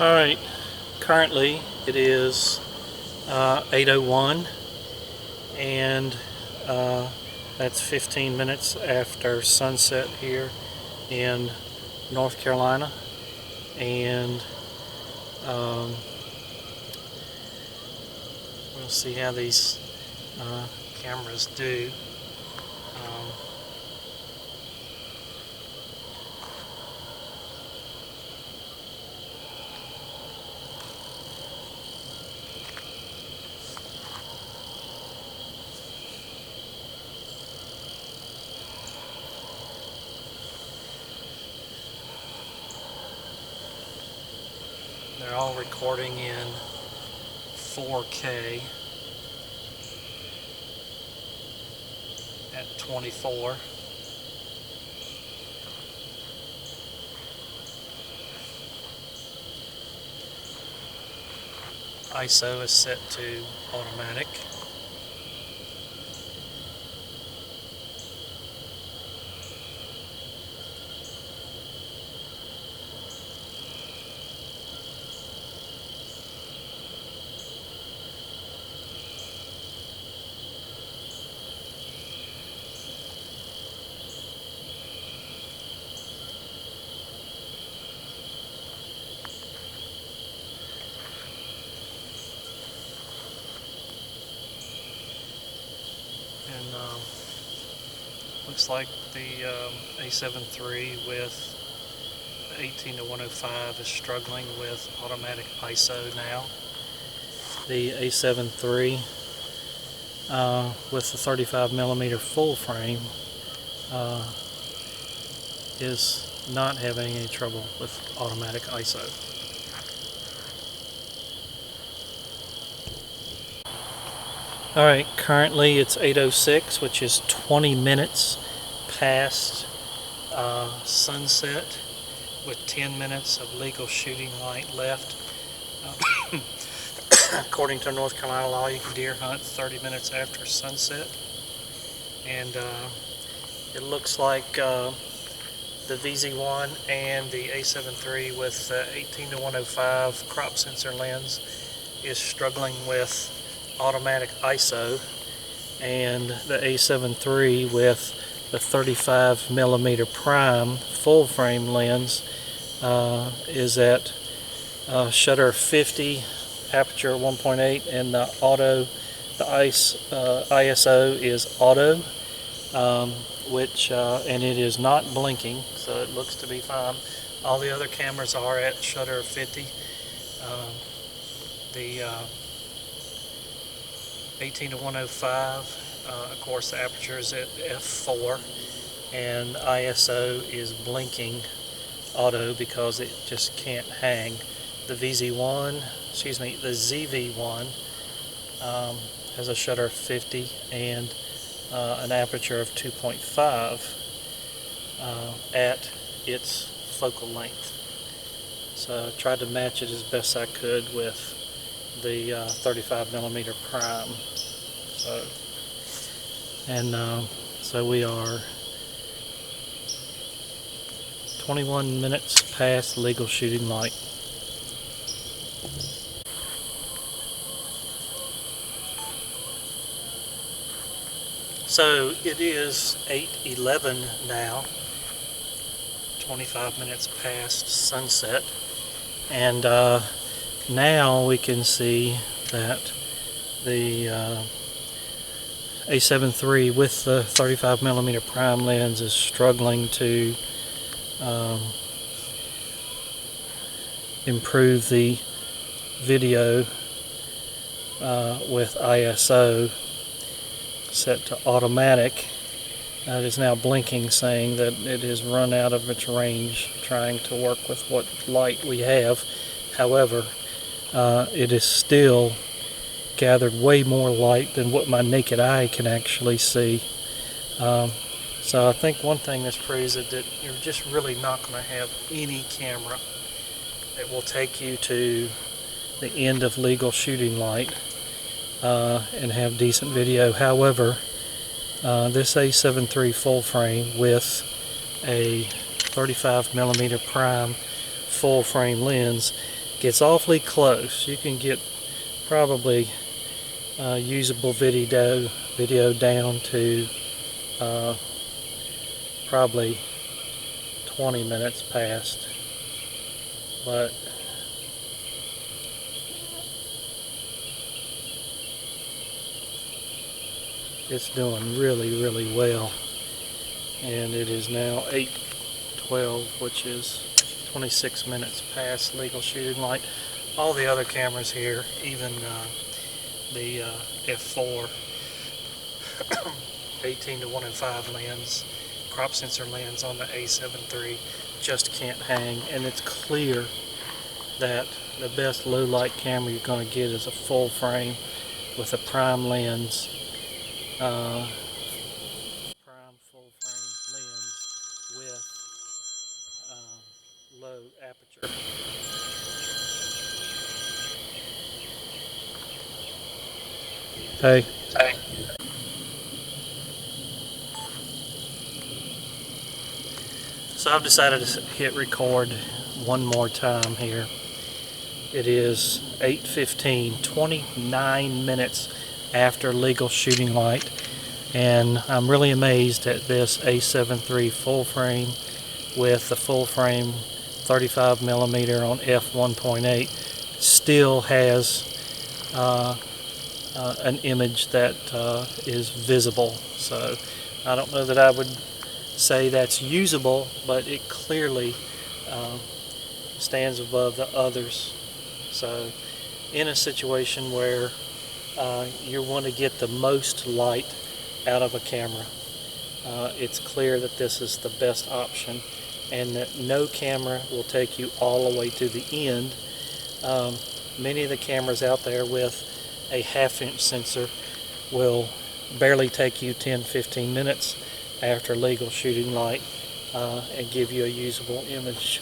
Alright, currently it is 8:01 and that's 15 minutes after sunset here in North Carolina, and we'll see how these cameras do. They're all recording in 4K at 24. ISO is set to automatic. And looks like the A7iii with 18:105 is struggling with automatic ISO now. The A7iii with the 35mm full frame is not having any trouble with automatic ISO. Alright, currently it's 8:06, which is 20 minutes past sunset, with 10 minutes of legal shooting light left. According to North Carolina law, you can deer hunt 30 minutes after sunset. And it looks like the ZV-1 and the A7iii with 18:105 crop sensor lens is struggling with automatic ISO, and the A7iii with the 35mm prime full frame lens is at shutter 50, aperture 1.8, and the ISO is auto, which and it is not blinking, so it looks to be fine. All the other cameras are at shutter 50. The 18:105, of course, the aperture is at f4, and ISO is blinking auto because it just can't hang. The the ZV-1 has a shutter of 50 and an aperture of 2.5 at its focal length. So I tried to match it as best I could with the 35mm prime. So we are 21 minutes past legal shooting light. So it is 8:11 now, 25 minutes past sunset, and now we can see that the A7iii with the 35mm prime lens is struggling to improve the video with ISO set to automatic. It is now blinking, saying that it has run out of its range trying to work with what light we have. However, it is still gathered way more light than what my naked eye can actually see. So I think one thing this proves is that you're just really not going to have any camera that will take you to the end of legal shooting light and have decent video. However, this A7iii full frame with a 35mm prime full frame lens gets awfully close. You can get probably usable video down to probably 20 minutes past, but it's doing really well. And it is now 8:12, which is 26 minutes past legal shooting light. All the other cameras here, even the f4 18 to 1:5 lens, crop sensor lens on the A7iii, just can't hang. And it's clear that the best low light camera you're going to get is a full frame with a prime lens, prime full frame lens with low aperture. Hey. So I've decided to hit record one more time here. It is 8:15, 29 minutes after legal shooting light, and I'm really amazed at this A7iii full frame with the full frame 35mm on f1.8 still has an image that is visible. So I don't know that I would say that's usable, but it clearly stands above the others. So in a situation where you want to get the most light out of a camera, it's clear that this is the best option, and that no camera will take you all the way to the end. Many of the cameras out there with a 1/2-inch sensor will barely take you 10-15 minutes after legal shooting light and give you a usable image.